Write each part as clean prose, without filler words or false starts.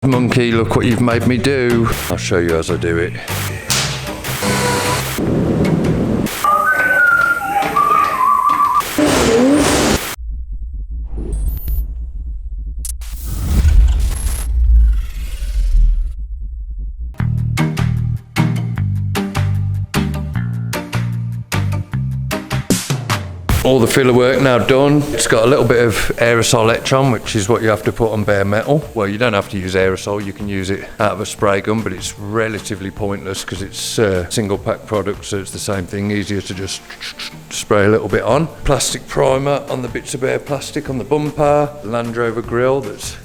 Monkey, look what you've made me do. I'll show you as I do it. All the filler work now done. It's got a little bit of aerosol etch on, which is what you have to put on bare metal. Well, you don't have to use aerosol, you can use it out of a spray gun, but it's relatively pointless because it's a single pack product, so it's the same thing, easier to just spray a little bit on. Plastic primer on the bits of bare plastic on the bumper. The Land Rover grille that's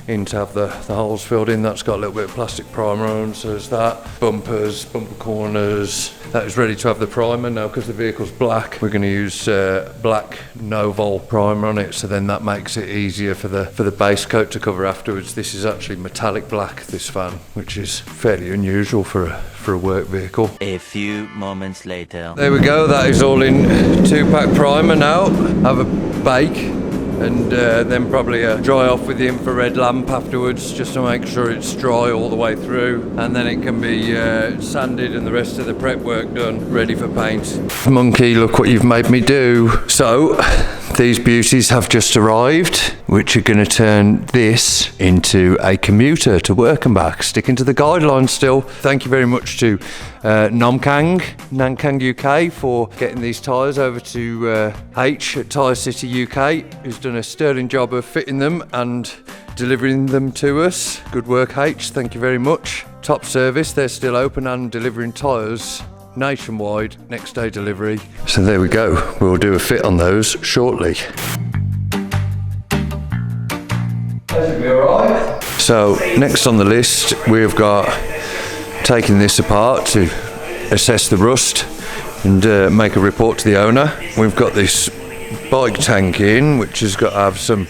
in to have the holes filled in, that's got a little bit of plastic primer on, so there's that. Bumpers, bumper corners, that is ready to have the primer. Now, because the vehicle's black, we're going to use black no-vol primer on it, so then that makes it easier for the base coat to cover afterwards. This is actually metallic black, this van, which is fairly unusual for a work vehicle. A few moments later. There we go, that is all in 2-pack primer now. Have a bake and then probably dry off with the infrared lamp afterwards, just to make sure it's dry all the way through, and then it can be sanded and the rest of the prep work done, ready for paint. Monkey, look what you've made me do. So these beauties have just arrived, which are going to turn this into a commuter to work and back, sticking to the guidelines still. Thank you very much to Nankang UK for getting these tyres over to H at Tyre City UK, who's done a sterling job of fitting them and delivering them to us. Good work, H, thank you very much. Top service, they're still open and delivering tyres nationwide, next day delivery. So there we go, we'll do a fit on those shortly. So next on the list, we've got taking this apart to assess the rust and make a report to the owner. We've got this bike tank in, which has got to have some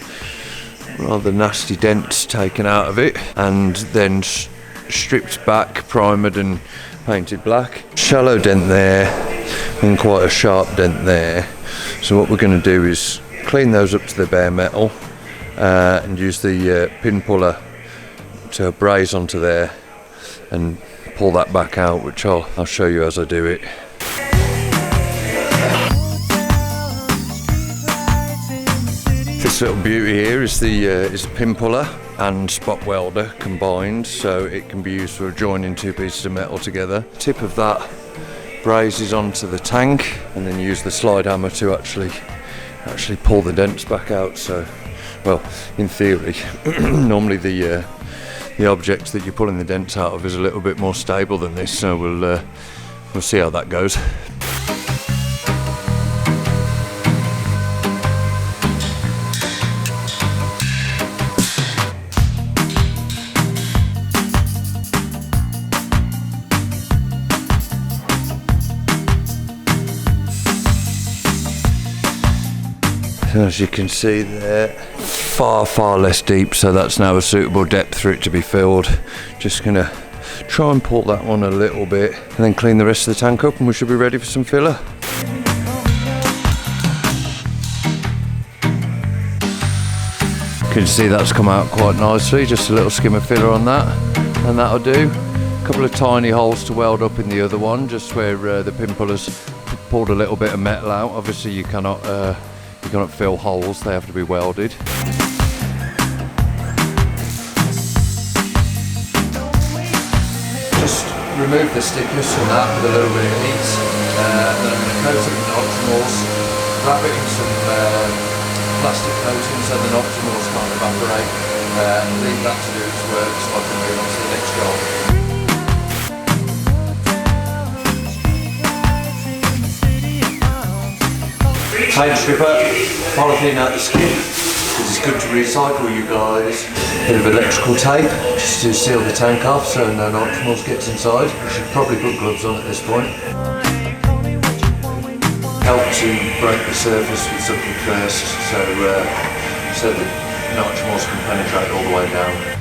rather nasty dents taken out of it, and then stripped back, primered and painted black. Shallow dent there and quite a sharp dent there. So what we're going to do is clean those up to the bare metal and use the pin puller to braze onto there and pull that back out, which I'll show you as I do it. This little beauty here is the pin puller and spot welder combined, so it can be used for joining two pieces of metal together. Tip of that brazes onto the tank, and then use the slide hammer to actually pull the dents back out. So, well, in theory, normally the object that you're pulling the dents out of is a little bit more stable than this, so we'll see how that goes. As you can see there, far less deep, so that's now a suitable depth for it to be filled. Just gonna try and pull that one a little bit and then clean the rest of the tank up, and we should be ready for some filler. You can see that's come out quite nicely, just a little skim of filler on that, and that'll do. A couple of tiny holes to weld up in the other one, just where the pin puller's pulled a little bit of metal out. Obviously you cannot fill holes, they have to be welded. Just remove the stickers from that with a little bit of heat, then I'm going to coat it with Optimals, wrap it in some plastic coating so the Optimals can't evaporate, and leave that to do its work so I can move on to the next job. Paint stripper, polythene out the skin. This is good to recycle, you guys. Bit of electrical tape just to seal the tank off so no Optimals gets inside. You should probably put gloves on at this point. Help to break the surface with something first so that no Optimals can penetrate all the way down.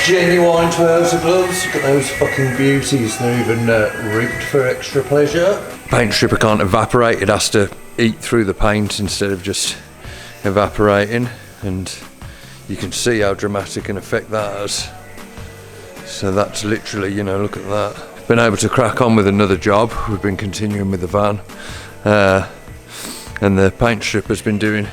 genuine Toyota gloves. Look at those fucking beauties. They're even ribbed for extra pleasure. Paint stripper can't evaporate. It has to eat through the paint instead of just evaporating. And you can see how dramatic an effect that has. So that's literally, you know, look at that. Been able to crack on with another job. We've been continuing with the van. And the paint stripper's been doing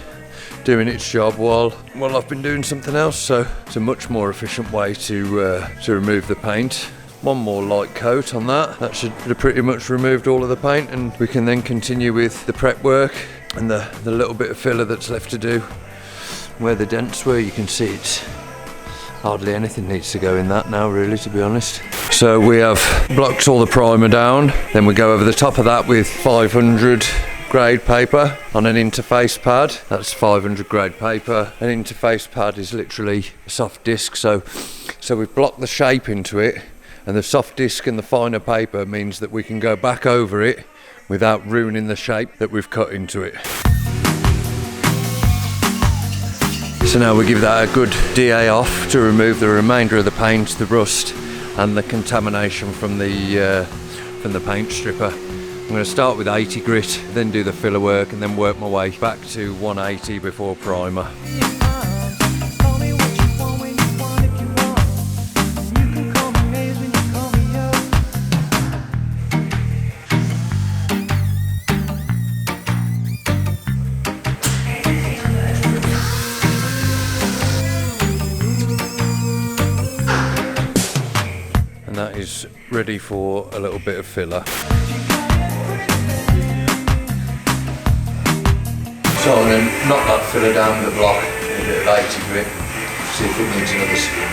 its job while I've been doing something else. So it's a much more efficient way to remove the paint. One more light coat on that. That should have pretty much removed all of the paint, and we can then continue with the prep work and the little bit of filler that's left to do. Where the dents were, you can see it's hardly anything needs to go in that now, really, to be honest. So we have blocked all the primer down, then we go over the top of that with 500 grade paper on an interface pad. That's 500 grade paper. An interface pad is literally a soft disc, so we've blocked the shape into it, and the soft disc and the finer paper means that we can go back over it without ruining the shape that we've cut into it. So now we give that a good DA off to remove the remainder of the paint, the rust and the contamination from the paint stripper. I'm going to start with 80 grit, then do the filler work, and then work my way back to 180 before primer. And that is ready for a little bit of filler. So I'm going to knock that filler down with a block and a bit of 80 grit, see if it needs another skin.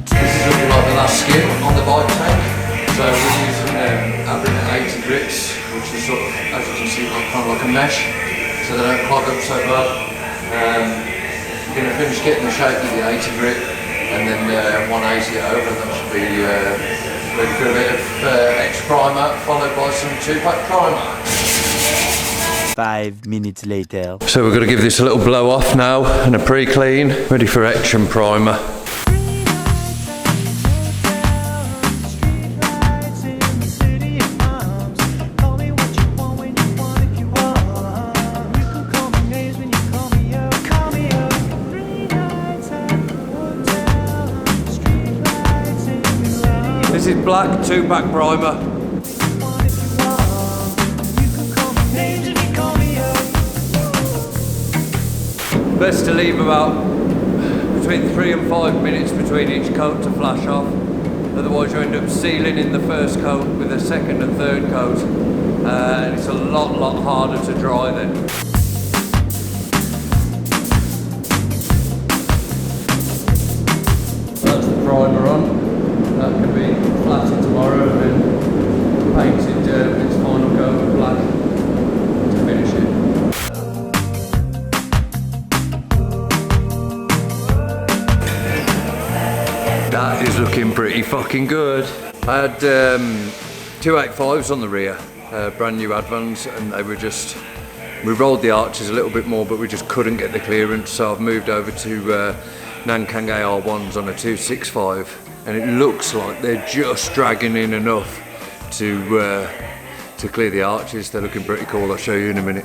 This is looking like the last skin on the bike tank. So we're using average 80 grits, which is sort of, as you can see, kind of like a mesh, so they don't clog up so bad. I'm going to finish getting the shape with the 80 grit, and then 180 it over, and that should be ready for a bit of ex-primer, followed by some 2-pack primer. 5 minutes later. So we're going to give this a little blow off now, and a pre-clean, ready for action primer. This is black 2-pack primer. Best to leave about between 3 and 5 minutes between each coat to flash off. Otherwise you end up sealing in the first coat with a second and third coat, and it's a lot harder to dry then. That's the primer on. That can be flattened tomorrow and then painted with its final coat of black to finish it. That is looking pretty fucking good. I had 285s on the rear, brand new Advans, and they were just, we rolled the arches a little bit more, but we just couldn't get the clearance, so I've moved over to Nankang AR1s on a 265. And it looks like they're just dragging in enough to clear the arches. They're looking pretty cool. I'll show you in a minute.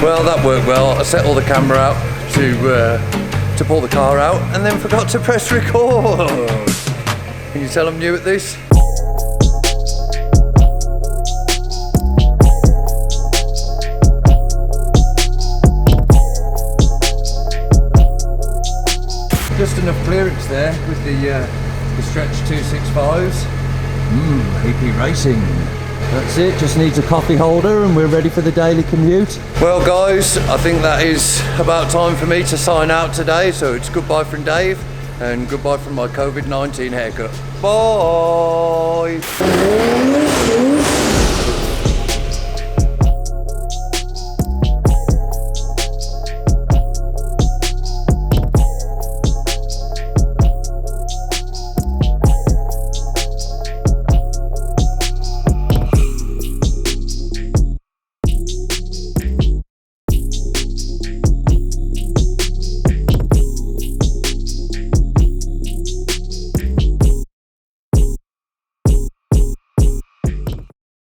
Well, that worked well. I set all the camera out to pull the car out, and then forgot to press record. Can you tell I'm new at this? Just enough clearance there with the stretch 265s. AP racing. That's it, just needs a coffee holder and we're ready for the daily commute. Well guys, I think that is about time for me to sign out today. So it's goodbye from Dave and goodbye from my COVID-19 haircut. Bye!